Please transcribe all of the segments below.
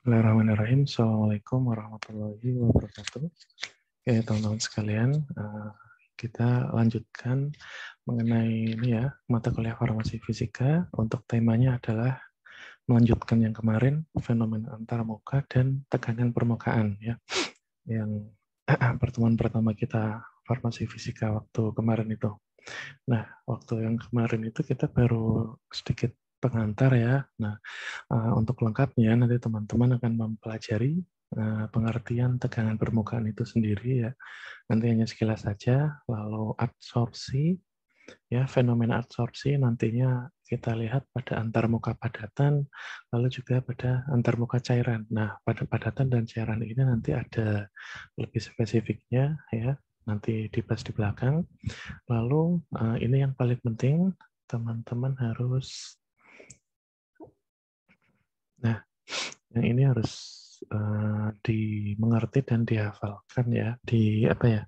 Bismillahirrahmanirrahim. Assalamualaikum warahmatullahi wabarakatuh. Oke, teman-teman sekalian, kita lanjutkan mengenai ini ya, mata kuliah farmasi fisika. Untuk temanya adalah melanjutkan yang kemarin, fenomena antarmuka dan tekanan permukaan ya. Yang pertemuan pertama kita farmasi fisika waktu kemarin itu. Nah, waktu yang kemarin itu kita baru sedikit pengantar ya. Nah, untuk lengkapnya nanti teman-teman akan mempelajari pengertian tegangan permukaan itu sendiri ya. Nanti hanya sekilas saja, lalu absorpsi, ya fenomena absorpsi nantinya kita lihat pada antarmuka padatan, lalu juga pada antarmuka cairan. Nah, pada padatan dan cairan ini nanti ada lebih spesifiknya ya, nanti dibahas di belakang. Lalu ini yang paling penting, teman-teman harus, nah yang ini harus dimengerti dan dihafalkan ya, di apa ya,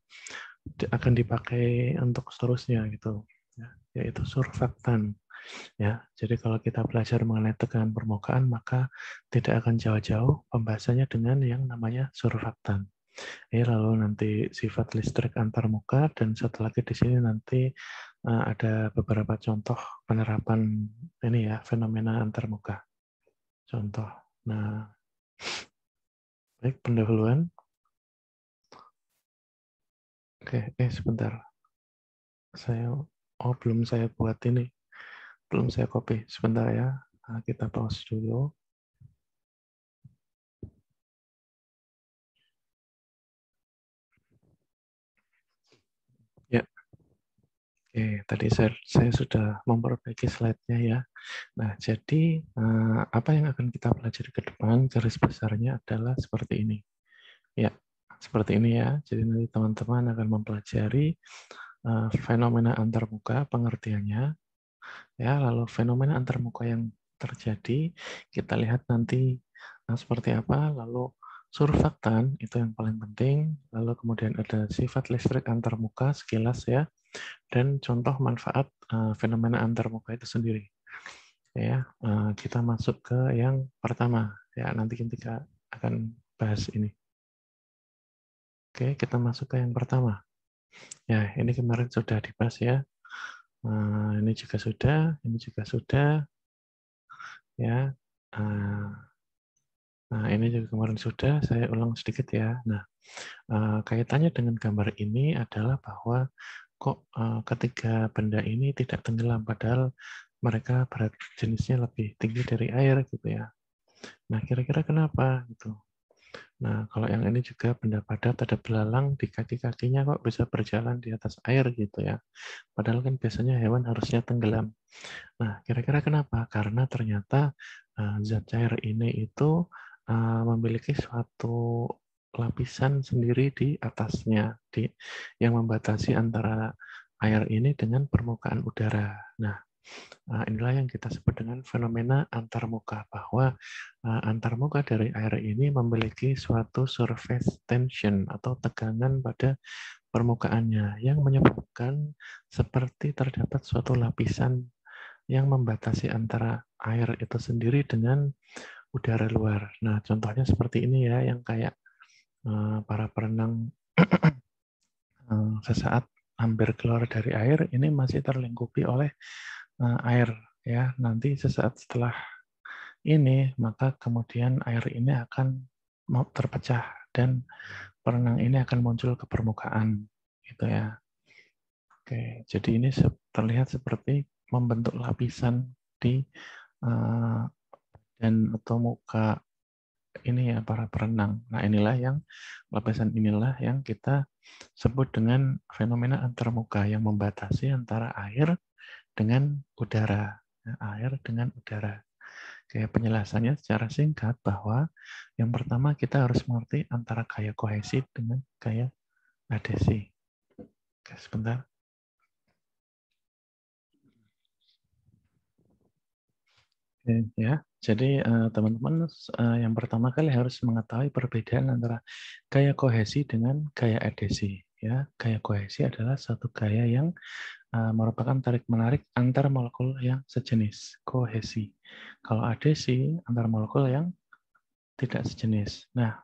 akan dipakai untuk seterusnya gitu, ya, yaitu surfaktan. Ya, jadi kalau kita belajar mengenai tekanan permukaan, maka tidak akan jauh-jauh pembahasannya dengan yang namanya surfaktan. Lalu nanti sifat listrik antarmuka, dan satu lagi di sini nanti ada beberapa contoh penerapan ini ya, fenomena antarmuka. Contoh. Nah, baik pendahuluan. Oke, sebentar. Belum saya buat ini. Belum saya copy. Sebentar ya. Kita pause dulu. Ya. Oke, tadi saya sudah memperbaiki slide-nya ya. Nah, jadi apa yang akan kita pelajari ke depan, garis besarnya adalah seperti ini. Ya, seperti ini ya. Jadi nanti teman-teman akan mempelajari fenomena antarmuka, pengertiannya. Ya, lalu fenomena antarmuka yang terjadi, kita lihat nanti seperti apa. Lalu surfaktan, itu yang paling penting. Lalu kemudian ada sifat listrik antarmuka, sekilas ya. Dan contoh manfaat fenomena antarmuka itu sendiri. Ya, kita masuk ke yang pertama. Ya, nanti kita akan bahas ini. Oke, kita masuk ke yang pertama. Ya, ini kemarin sudah dibahas ya. Ini juga sudah, ini juga sudah. Ya, nah ini juga kemarin sudah. Saya ulang sedikit ya. Nah, kaitannya dengan gambar ini adalah bahwa kok ketika benda ini tidak tenggelam, padahal mereka berat jenisnya lebih tinggi dari air gitu ya. Nah, kira-kira kenapa gitu? Nah, kalau yang ini juga benda padat ada belalang di kaki-kakinya kok bisa berjalan di atas air gitu ya. Padahal kan biasanya hewan harusnya tenggelam. Nah, kira-kira kenapa? Karena ternyata zat cair ini itu memiliki suatu lapisan sendiri di atasnya, yang membatasi antara air ini dengan permukaan udara. Nah, inilah yang kita sebut dengan fenomena antarmuka, bahwa antarmuka dari air ini memiliki suatu surface tension atau tegangan pada permukaannya yang menyebabkan seperti terdapat suatu lapisan yang membatasi antara air itu sendiri dengan udara luar. Nah, contohnya seperti ini ya, yang kayak para perenang sesaat hampir keluar dari air, ini masih terlingkupi oleh air ya. Nanti sesaat setelah ini, maka kemudian air ini akan terpecah dan perenang ini akan muncul ke permukaan gitu ya. Oke, jadi ini terlihat seperti membentuk lapisan di dan atau muka ini ya para perenang. Nah, lapisan inilah yang kita sebut dengan fenomena antarmuka yang membatasi antara air dengan udara. Air dengan udara. Kayak penjelasannya secara singkat bahwa yang pertama kita harus mengerti antara gaya kohesi dengan gaya adhesi. Oke, sebentar. Oke, ya. Jadi teman-teman yang pertama kali harus mengetahui perbedaan antara gaya kohesi dengan gaya adhesi. Ya, gaya kohesi adalah satu gaya yang merupakan tarik-menarik antar molekul yang sejenis, kohesi. Kalau adhesi, antar molekul yang tidak sejenis. Nah,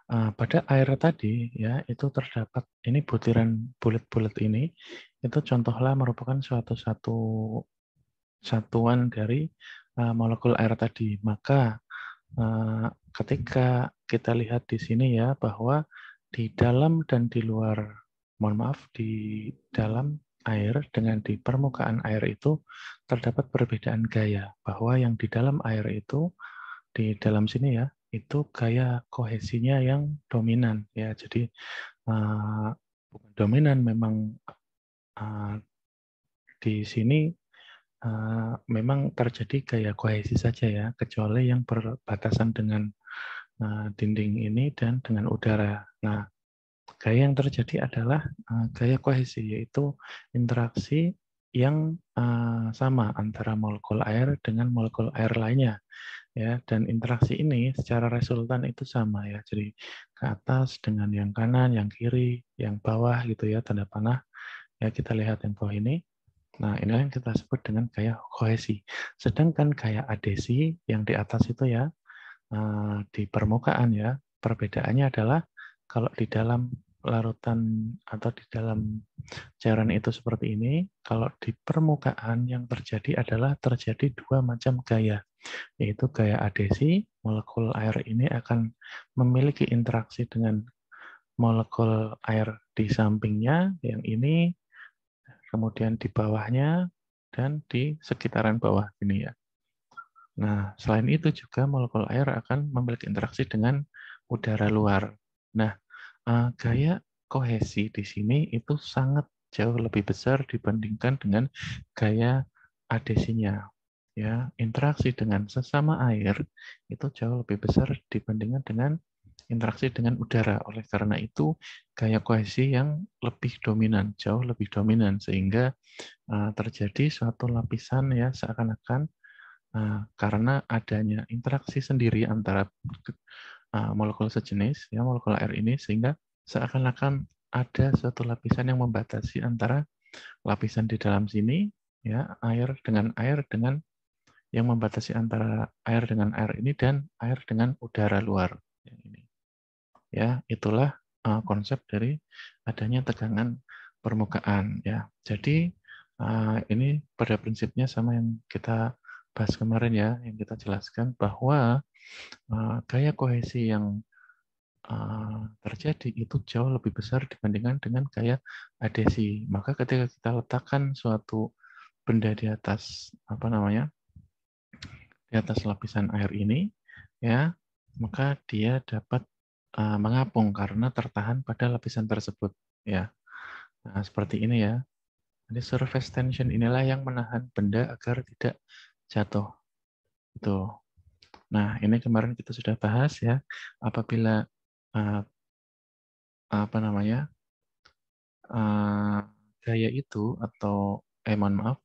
pada air tadi ya itu terdapat ini butiran bulat-bulat ini itu contohlah merupakan suatu satuan dari molekul air tadi. Maka ketika kita lihat di sini ya bahwa di dalam dan di luar, mohon maaf, di dalam air dengan di permukaan air itu terdapat perbedaan gaya. Bahwa yang di dalam air itu di dalam sini ya itu gaya kohesinya yang dominan ya. Jadi bukan dominan, memang di sini memang terjadi gaya kohesi saja ya, kecuali yang berbatasan dengan dinding ini dan dengan udara. Nah, gaya yang terjadi adalah gaya kohesi, yaitu interaksi yang sama antara molekul air dengan molekul air lainnya. Ya, dan interaksi ini secara resultan itu sama ya. Jadi ke atas dengan yang kanan, yang kiri, yang bawah gitu ya, tanda panah. Ya, kita lihat yang bawah ini. Nah, inilah yang kita sebut dengan gaya kohesi. Sedangkan gaya adesi yang di atas itu ya, di permukaan ya, perbedaannya adalah kalau di dalam larutan atau di dalam cairan itu seperti ini, kalau di permukaan yang terjadi adalah terjadi dua macam gaya, yaitu gaya adesi, molekul air ini akan memiliki interaksi dengan molekul air di sampingnya, yang ini, kemudian di bawahnya, dan di sekitaran bawah ini ya. Nah, selain itu juga molekul air akan memiliki interaksi dengan udara luar. Nah, gaya kohesi di sini itu sangat jauh lebih besar dibandingkan dengan gaya adesinya. Ya, interaksi dengan sesama air itu jauh lebih besar dibandingkan dengan interaksi dengan udara. Oleh karena itu, gaya kohesi yang lebih dominan, jauh lebih dominan, sehingga terjadi suatu lapisan ya seakan-akan karena adanya interaksi sendiri antara molekul sejenis, ya molekul air ini, sehingga seakan-akan ada suatu lapisan yang membatasi antara lapisan di dalam sini, ya air dengan yang membatasi antara air dengan air ini dan air dengan udara luar. Ini. Ya, itulah konsep dari adanya tegangan permukaan. Ya, jadi ini pada prinsipnya sama yang kita bahas kemarin ya, yang kita jelaskan bahwa gaya kohesi yang terjadi itu jauh lebih besar dibandingkan dengan gaya adesi. Maka ketika kita letakkan suatu benda di atas di atas lapisan air ini, ya, maka dia dapat mengapung karena tertahan pada lapisan tersebut, ya. Nah, seperti ini ya. Jadi surface tension inilah yang menahan benda agar tidak jatuh. Itu. Nah, ini kemarin kita sudah bahas ya. Apabila uh, gaya itu atau mohon maaf,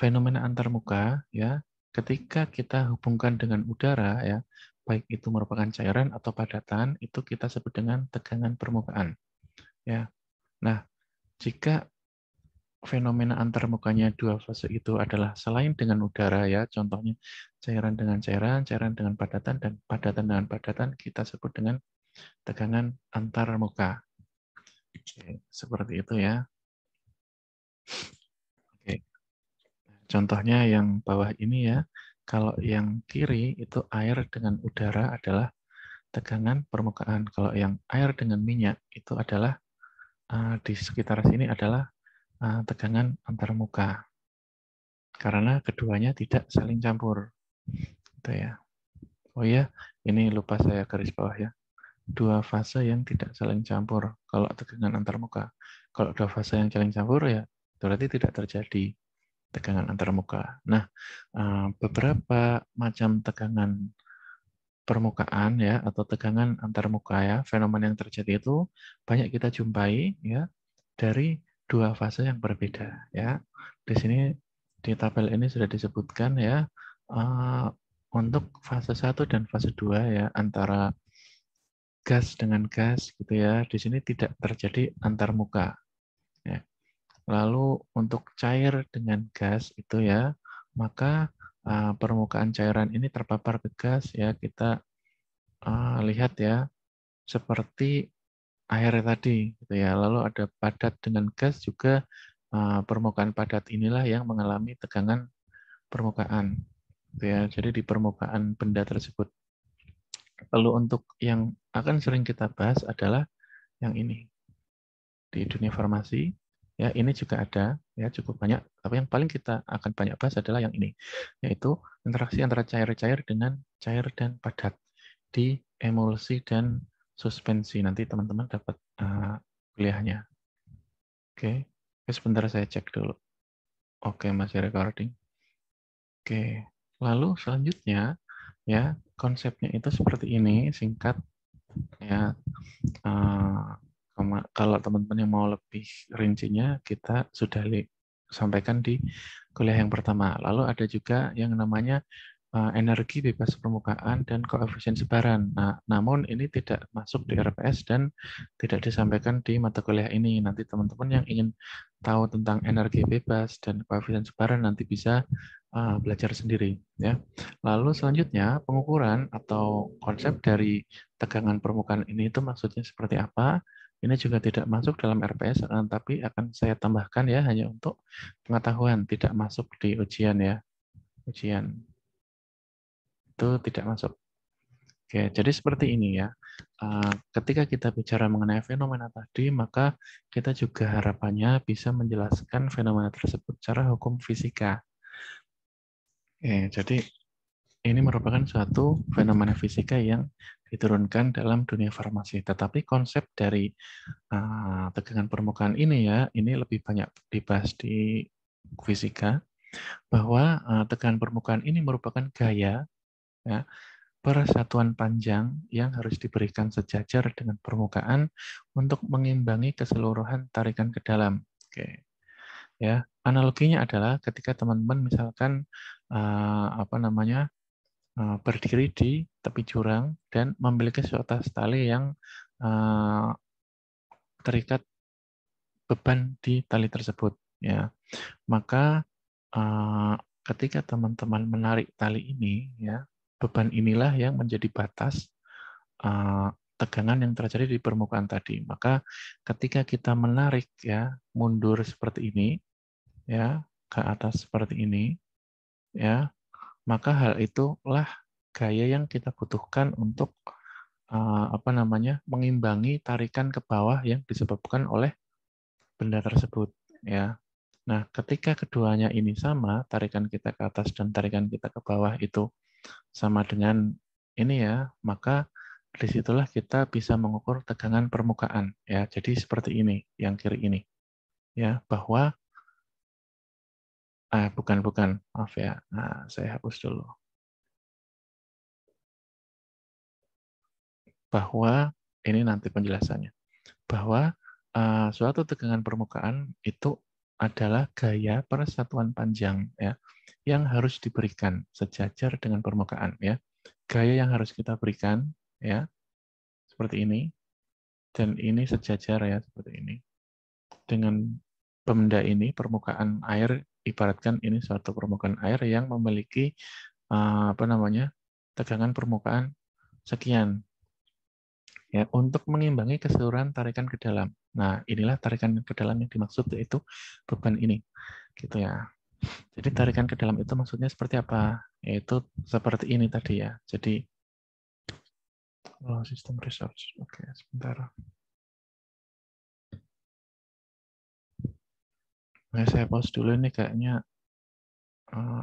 fenomena antarmuka ya, ketika kita hubungkan dengan udara ya, baik itu merupakan cairan atau padatan, itu kita sebut dengan tegangan permukaan ya. Nah, jika fenomena antarmukanya dua fase itu adalah selain dengan udara ya, contohnya cairan dengan cairan, cairan dengan padatan, dan padatan dengan padatan, kita sebut dengan tegangan antarmuka. Oke, seperti itu ya. Oke. Contohnya yang bawah ini ya, kalau yang kiri itu air dengan udara adalah tegangan permukaan. Kalau yang air dengan minyak itu adalah di sekitar sini adalah tegangan antarmuka. Karena keduanya tidak saling campur. Gitu ya. Oh iya, ini lupa saya garis bawah ya. Dua fase yang tidak saling campur kalau tegangan antarmuka. Kalau dua fase yang saling campur ya berarti tidak terjadi tegangan antarmuka. Nah, beberapa macam tegangan permukaan ya atau tegangan antarmuka ya, fenomena yang terjadi itu banyak kita jumpai ya dari dua fase yang berbeda ya. Di sini di tabel ini sudah disebutkan ya untuk fase 1 dan fase 2 ya, antara gas dengan gas gitu ya. Di sini tidak terjadi antarmuka ya. Lalu untuk cair dengan gas itu ya, maka permukaan cairan ini terpapar ke gas ya, kita lihat ya, seperti air tadi, gitu ya. Lalu ada padat dengan gas juga, permukaan padat inilah yang mengalami tegangan permukaan, gitu ya. Jadi di permukaan benda tersebut. Lalu untuk yang akan sering kita bahas adalah yang ini di dunia farmasi. Ya, ini juga ada, ya cukup banyak. Tapi yang paling kita akan banyak bahas adalah yang ini, yaitu interaksi antara cair-cair dengan cair dan padat di emulsi dan suspensi. Nanti teman-teman dapat kuliahnya. Oke, sebentar saya cek dulu. Oke, masih recording. Oke, lalu selanjutnya ya konsepnya itu seperti ini, singkat ya. Kalau teman-teman yang mau lebih rincinya, kita sudah sampaikan di kuliah yang pertama. Lalu ada juga yang namanya energi bebas permukaan dan koefisien sebaran. Nah, namun ini tidak masuk di RPS dan tidak disampaikan di mata kuliah ini. Nanti teman-teman yang ingin tahu tentang energi bebas dan koefisien sebaran nanti bisa belajar sendiri. Ya. Lalu selanjutnya pengukuran atau konsep dari tegangan permukaan ini itu maksudnya seperti apa? Ini juga tidak masuk dalam RPS, tapi akan saya tambahkan ya hanya untuk pengetahuan, tidak masuk di ujian ya. Ujian itu tidak masuk. Oke, jadi seperti ini ya. Ketika kita bicara mengenai fenomena tadi, maka kita juga harapannya bisa menjelaskan fenomena tersebut secara hukum fisika. Oke, jadi ini merupakan suatu fenomena fisika yang diturunkan dalam dunia farmasi. Tetapi konsep dari tegangan permukaan ini ya, ini lebih banyak dibahas di fisika, bahwa tegangan permukaan ini merupakan gaya ya, persatuan panjang yang harus diberikan sejajar dengan permukaan untuk mengimbangi keseluruhan tarikan ke dalam. Oke. Ya, analoginya adalah ketika teman-teman misalkan berdiri di tepi jurang dan memiliki suatu tali yang terikat beban di tali tersebut. Ya, maka ketika teman-teman menarik tali ini, ya beban inilah yang menjadi batas tegangan yang terjadi di permukaan tadi. Maka ketika kita menarik ya mundur seperti ini, ya ke atas seperti ini, ya maka hal itulah gaya yang kita butuhkan untuk mengimbangi tarikan ke bawah yang disebabkan oleh benda tersebut ya. Nah, ketika keduanya ini sama, tarikan kita ke atas dan tarikan kita ke bawah itu sama dengan ini ya, maka disitulah kita bisa mengukur tegangan permukaan ya. Jadi seperti ini, yang kiri ini ya, bahwa bukan, maaf ya. Nah, saya hapus dulu. Bahwa ini nanti penjelasannya. Bahwa suatu tegangan permukaan itu adalah gaya persatuan panjang ya yang harus diberikan sejajar dengan permukaan ya. Gaya yang harus kita berikan ya seperti ini dan ini sejajar ya seperti ini. Dengan benda ini permukaan air ibaratkan ini suatu permukaan air yang memiliki tegangan permukaan sekian ya untuk mengimbangi keseluruhan tarikan ke dalam. Nah, inilah tarikan ke dalam yang dimaksud yaitu beban ini. Gitu ya. Jadi tarikan ke dalam itu maksudnya seperti apa? Yaitu seperti ini tadi ya. Jadi sistem research. Oke, sebentar. Nah, saya pause dulu ini kayaknya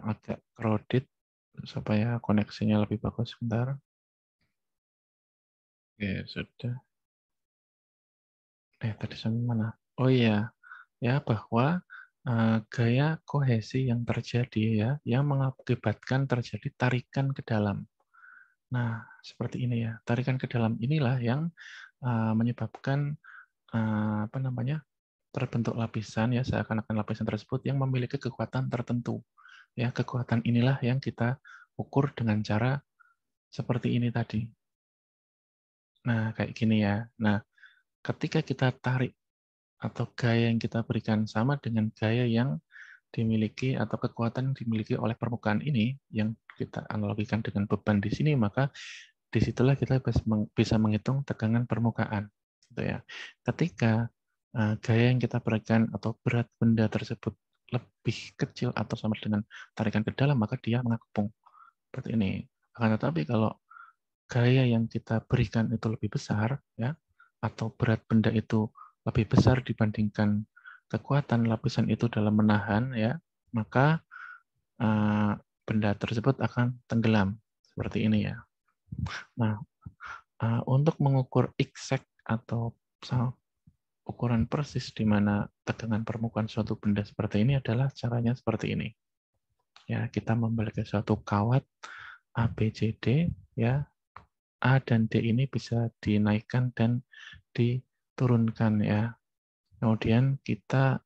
agak crowded supaya koneksinya lebih bagus sebentar. Oke, sudah. Tadi sampai mana? Oh iya, ya bahwa gaya kohesi yang terjadi ya, yang mengakibatkan terjadi tarikan ke dalam. Nah, seperti ini ya. Tarikan ke dalam inilah yang menyebabkan terbentuk lapisan ya, seakan-akan lapisan tersebut yang memiliki kekuatan tertentu. Ya, kekuatan inilah yang kita ukur dengan cara seperti ini tadi. Nah, kayak gini ya. Nah, ketika kita tarik atau gaya yang kita berikan sama dengan gaya yang dimiliki atau kekuatan yang dimiliki oleh permukaan ini yang kita analogikan dengan beban di sini, maka disitulah kita bisa menghitung tegangan permukaan. Gitu ya. Ketika gaya yang kita berikan atau berat benda tersebut lebih kecil atau sama dengan tarikan ke dalam, maka dia mengapung. Seperti ini. Akan tetapi kalau gaya yang kita berikan itu lebih besar, ya, atau berat benda itu lebih besar dibandingkan kekuatan lapisan itu dalam menahan, ya, maka benda tersebut akan tenggelam seperti ini ya. Nah, untuk mengukur exact atau ukuran persis di mana tegangan permukaan suatu benda seperti ini adalah caranya seperti ini. Ya, kita memiliki suatu kawat ABCD, ya. A dan D ini bisa dinaikkan dan diturunkan ya. Kemudian kita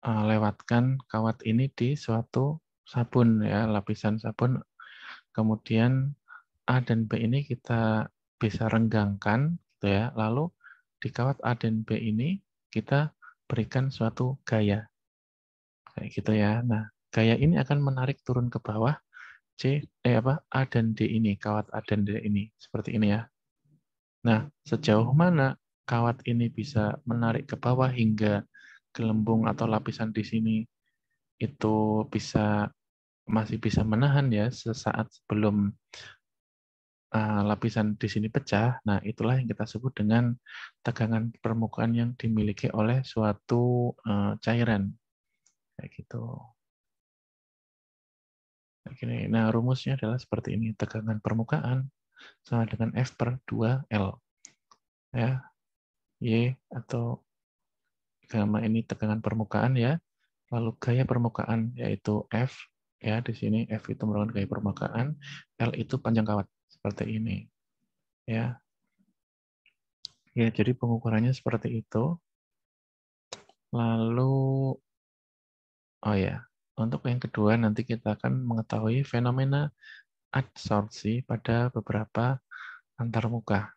lewatkan kawat ini di suatu sabun ya, lapisan sabun. Kemudian A dan B ini kita bisa renggangkan gitu ya. Lalu di kawat A dan B ini kita berikan suatu gaya. Kayak gitu ya. Nah, gaya ini akan menarik turun ke bawah A dan D ini, kawat A dan D ini, seperti ini ya. Nah, sejauh mana kawat ini bisa menarik ke bawah hingga gelembung atau lapisan di sini itu masih bisa menahan ya sesaat sebelum lapisan di sini pecah. Nah, itulah yang kita sebut dengan tegangan permukaan yang dimiliki oleh suatu cairan. Kayak gitu. Nah, rumusnya adalah seperti ini. Tegangan permukaan sama dengan F per 2L. Ya, Y atau gamma ini tegangan permukaan ya. Lalu gaya permukaan yaitu F ya, di sini F itu merupakan gaya permukaan, L itu panjang kawat seperti ini. Ya. Ya, jadi pengukurannya seperti itu. Lalu untuk yang kedua nanti kita akan mengetahui fenomena adsorpsi pada beberapa antarmuka.